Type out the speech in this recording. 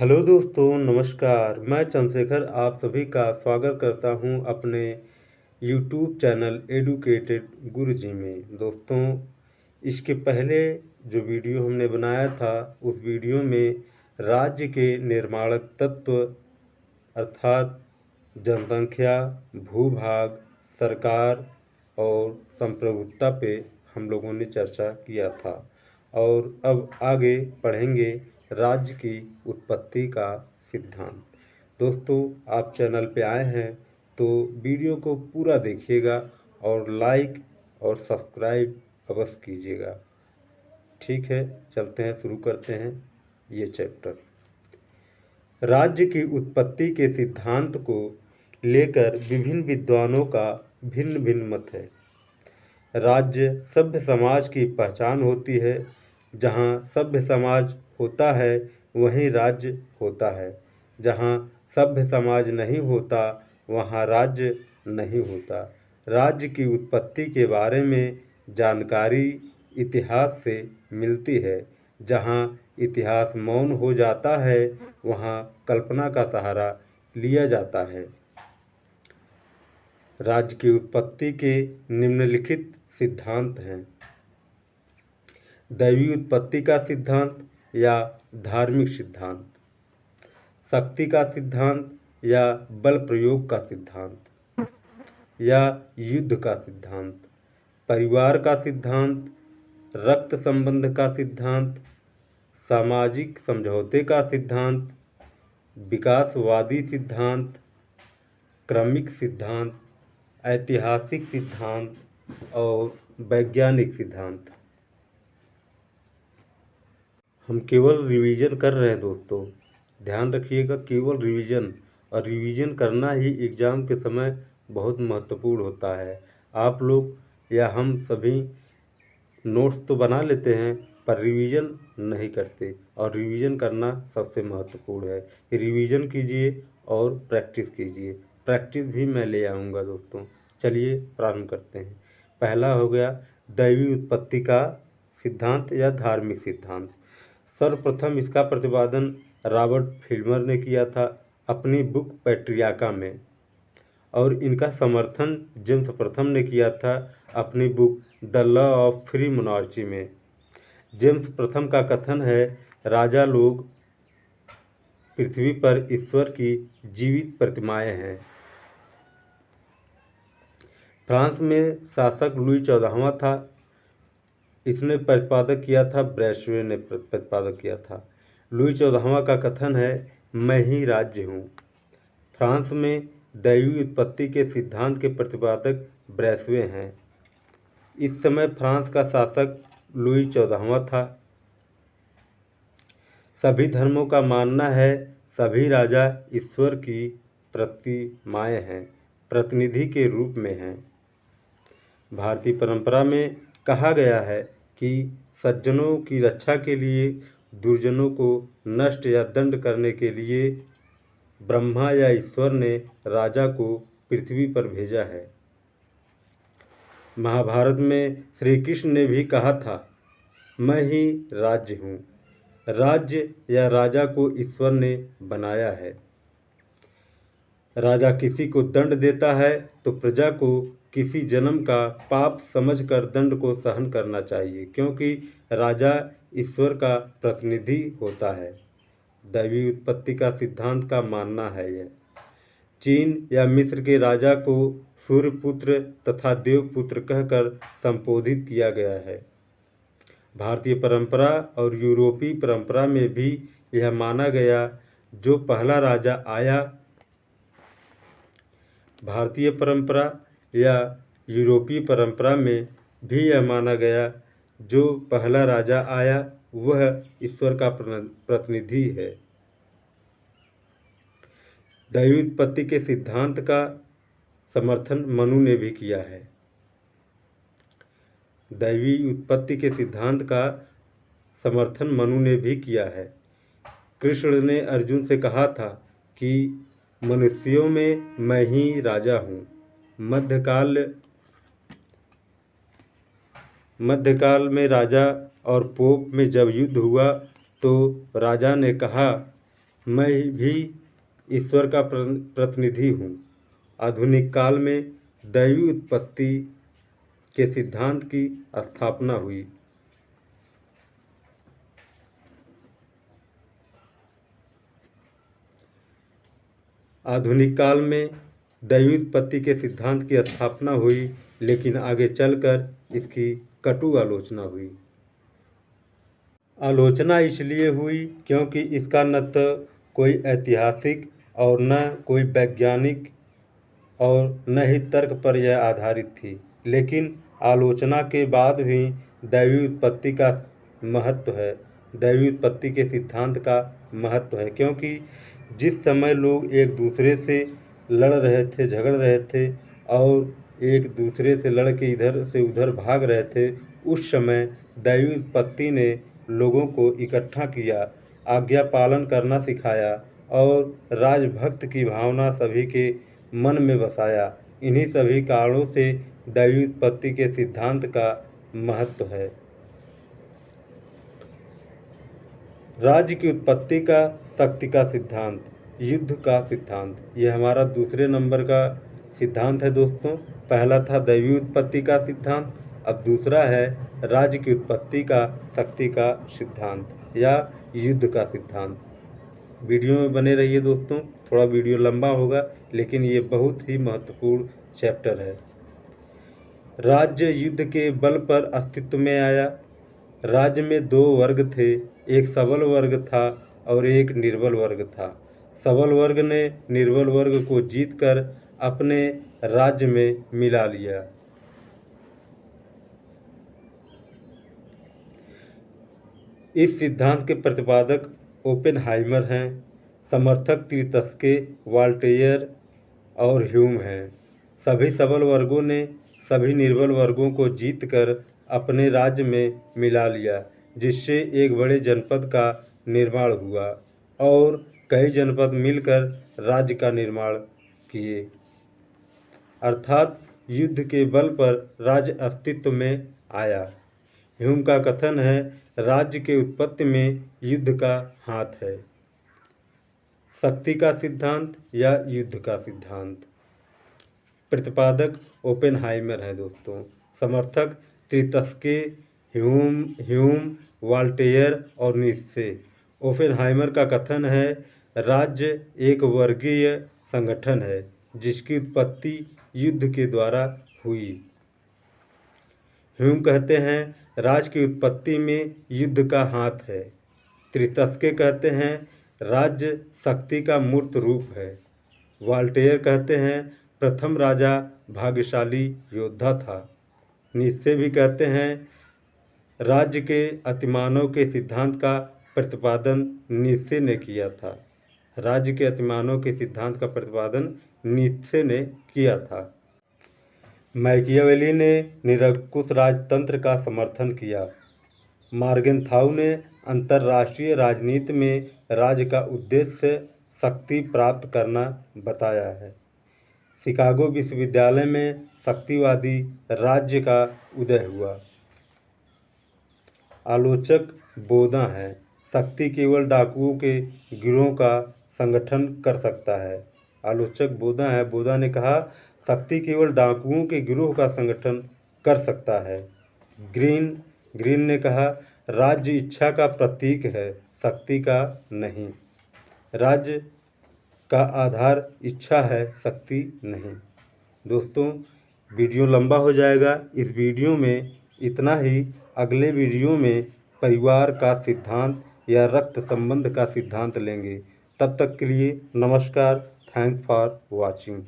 Hello दोस्तों, नमस्कार। मैं चंद्रशेखर आप सभी का स्वागत करता हूं अपने यूट्यूब चैनल एडुकेटेड गुरुजी में। दोस्तों, इसके पहले जो वीडियो हमने बनाया था उस वीडियो में राज्य के निर्माणक तत्व अर्थात जनसंख्या, भूभाग, सरकार और संप्रभुता पे हम लोगों ने चर्चा किया था। और अब आगे पढ़ेंगे राज्य की उत्पत्ति का सिद्धांत। दोस्तों, आप चैनल पे आए हैं तो वीडियो को पूरा देखिएगा और लाइक और सब्सक्राइब अवश्य कीजिएगा। ठीक है, चलते हैं, शुरू करते हैं ये चैप्टर। राज्य की उत्पत्ति के सिद्धांत को लेकर विभिन्न विद्वानों का भिन्न भिन्न मत है। राज्य सभ्य समाज की पहचान होती है। जहाँ सभ्य समाज होता है वहीं राज्य होता है। जहाँ सभ्य समाज नहीं होता वहाँ राज्य नहीं होता। राज्य की उत्पत्ति के बारे में जानकारी इतिहास से मिलती है। जहाँ इतिहास मौन हो जाता है वहाँ कल्पना का सहारा लिया जाता है। राज्य की उत्पत्ति के निम्नलिखित सिद्धांत हैं। दैवी उत्पत्ति का सिद्धांत या धार्मिक सिद्धांत, शक्ति का सिद्धांत या बल प्रयोग का सिद्धांत या युद्ध का सिद्धांत, परिवार का सिद्धांत, रक्त संबंध का सिद्धांत, सामाजिक समझौते का सिद्धांत, विकासवादी सिद्धांत, क्रमिक सिद्धांत, ऐतिहासिक सिद्धांत और वैज्ञानिक सिद्धांत। हम केवल रिवीजन कर रहे हैं दोस्तों, ध्यान रखिएगा, केवल रिवीजन, और रिवीजन करना ही एग्ज़ाम के समय बहुत महत्वपूर्ण होता है। आप लोग या हम सभी नोट्स तो बना लेते हैं पर रिवीजन नहीं करते, और रिवीजन करना सबसे महत्वपूर्ण है। रिवीजन कीजिए और प्रैक्टिस कीजिए। प्रैक्टिस भी मैं ले आऊँगा दोस्तों। चलिए प्रारंभ करते हैं। पहला हो गया दैवी उत्पत्ति का सिद्धांत या धार्मिक सिद्धांत। सर्वप्रथम इसका प्रतिपादन रॉबर्ट फिल्मर ने किया था अपनी बुक पैट्रियाका में, और इनका समर्थन जेम्स प्रथम ने किया था अपनी book the law of free monarchy में। जेम्स प्रथम का कथन है, राजा लोग पृथ्वी पर ईश्वर की जीवित प्रतिमाएं हैं। फ्रांस में शासक लुई 14वां था, इसने प्रतिपादक किया था, ब्रेस्वे ने प्रतिपादक किया था। लुई 14वां का कथन है, मैं ही राज्य हूँ। फ्रांस में दैवी उत्पत्ति के सिद्धांत के प्रतिपादक ब्रेस्वे हैं। इस समय फ्रांस का शासक लुई 14वां था। सभी धर्मों का मानना है सभी राजा ईश्वर की प्रतिमाएं हैं, प्रतिनिधि के रूप में हैं। भारतीय परंपरा में कहा गया है कि सज्जनों की रक्षा के लिए, दुर्जनों को नष्ट या दंड करने के लिए ब्रह्मा या ईश्वर ने राजा को पृथ्वी पर भेजा है। महाभारत में श्री कृष्ण ने भी कहा था, मैं ही राज्य हूँ। राज्य या राजा को ईश्वर ने बनाया है। राजा किसी को दंड देता है तो प्रजा को किसी जन्म का पाप समझकर दंड को सहन करना चाहिए, क्योंकि राजा ईश्वर का प्रतिनिधि होता है। दैवी उत्पत्ति का सिद्धांत का मानना है यह। चीन या मिस्र के राजा को सूर्यपुत्र तथा देवपुत्र कहकर संबोधित किया गया है। भारतीय परंपरा और यूरोपीय परंपरा में भी यह माना गया, जो पहला राजा आया। भारतीय परंपरा या यूरोपीय परंपरा में भी यह माना गया, जो पहला राजा आया वह ईश्वर का प्रतिनिधि है। दैवी उत्पत्ति के सिद्धांत का समर्थन मनु ने भी किया है। दैवी उत्पत्ति के सिद्धांत का समर्थन मनु ने भी किया है। कृष्ण ने अर्जुन से कहा था कि मनुष्यों में मैं ही राजा हूँ। मध्यकाल में राजा और पोप में जब युद्ध हुआ तो राजा ने कहा मैं भी ईश्वर का प्रतिनिधि हूँ। आधुनिक काल में दैवी उत्पत्ति के सिद्धांत की स्थापना हुई। आधुनिक काल में दैवी उत्पत्ति के सिद्धांत की स्थापना हुई, लेकिन आगे चलकर इसकी कटु आलोचना हुई। आलोचना इसलिए हुई क्योंकि इसका न तो कोई ऐतिहासिक और न कोई वैज्ञानिक और न ही तर्क पर यह आधारित थी। लेकिन आलोचना के बाद भी दैवी उत्पत्ति का महत्व है, दैवी उत्पत्ति के सिद्धांत का महत्व है, क्योंकि जिस समय लोग एक दूसरे से लड़ रहे थे, झगड़ रहे थे और एक दूसरे से लड़ के इधर से उधर भाग रहे थे, उस समय दैवी उत्पत्ति ने लोगों को इकट्ठा किया, आज्ञा पालन करना सिखाया और राजभक्त की भावना सभी के मन में बसाया। इन्हीं सभी कारणों से दैवी उत्पत्ति के सिद्धांत का महत्व है। राज्य की उत्पत्ति का शक्ति का सिद्धांत, युद्ध का सिद्धांत, यह हमारा दूसरे नंबर का सिद्धांत है दोस्तों। पहला था दैवी उत्पत्ति का सिद्धांत, अब दूसरा है राज्य की उत्पत्ति का शक्ति का सिद्धांत या युद्ध का सिद्धांत। वीडियो में बने रहिए दोस्तों, थोड़ा वीडियो लंबा होगा लेकिन ये बहुत ही महत्वपूर्ण चैप्टर है। राज्य युद्ध के बल पर अस्तित्व में आया। राज्य में दो वर्ग थे, एक सबल वर्ग था और एक निर्बल वर्ग था। सबल वर्ग ने निर्बल वर्ग को जीतकर अपने राज्य में मिला लिया। इस सिद्धांत के प्रतिपादक ओपेनहाइमर हैं, समर्थक त्रितस्के, वॉल्टेयर और ह्यूम हैं। सभी सबल वर्गों ने सभी निर्बल वर्गों को जीतकर अपने राज्य में मिला लिया, जिससे एक बड़े जनपद का निर्माण हुआ और कई जनपद मिलकर राज्य का निर्माण किए। अर्थात युद्ध के बल पर राज्य अस्तित्व में आया। ह्यूम का कथन है, राज्य के उत्पत्ति में युद्ध का हाथ है। शक्ति का सिद्धांत या युद्ध का सिद्धांत, प्रतिपादक ओपेनहाइमर है दोस्तों, समर्थक त्रितस्के, ह्यूम, वॉल्टेयर और नीत्शे। ओपेनहाइमर का कथन है, राज्य एक वर्गीय संगठन है जिसकी उत्पत्ति युद्ध के द्वारा हुई। ह्यूम कहते हैं, राज्य की उत्पत्ति में युद्ध का हाथ है। त्रितस्के कहते हैं, राज्य शक्ति का मूर्त रूप है। वॉल्टेयर कहते हैं, प्रथम राजा भाग्यशाली योद्धा था। नीत्शे भी कहते हैं, राज्य के अतिमानव के सिद्धांत का प्रतिपादन नीत्शे ने किया था। राज्य के अतिमानव के सिद्धांत का प्रतिपादन नीत्शे ने किया था। मैकियावेली ने निरंकुश राजतंत्र का समर्थन किया। मॉर्गेनथाउ ने अंतर्राष्ट्रीय राजनीति में राज्य का उद्देश्य शक्ति प्राप्त करना बताया है। शिकागो विश्वविद्यालय में शक्तिवादी राज्य का उदय हुआ। आलोचक बोधा है, शक्ति केवल डाकुओं के गिरोह का संगठन कर सकता है। आलोचक बोधा है, बोधा ने कहा, शक्ति केवल डाकुओं के गिरोह का संगठन कर सकता है। ग्रीन ने कहा, राज्य इच्छा का प्रतीक है, शक्ति का नहीं। राज्य का आधार इच्छा है, शक्ति नहीं। दोस्तों, वीडियो लंबा हो जाएगा, इस वीडियो में इतना ही। अगले वीडियो में परिवार का सिद्धांत या रक्त संबंध का सिद्धांत लेंगे। तब तक के लिए नमस्कार। Thanks for watching.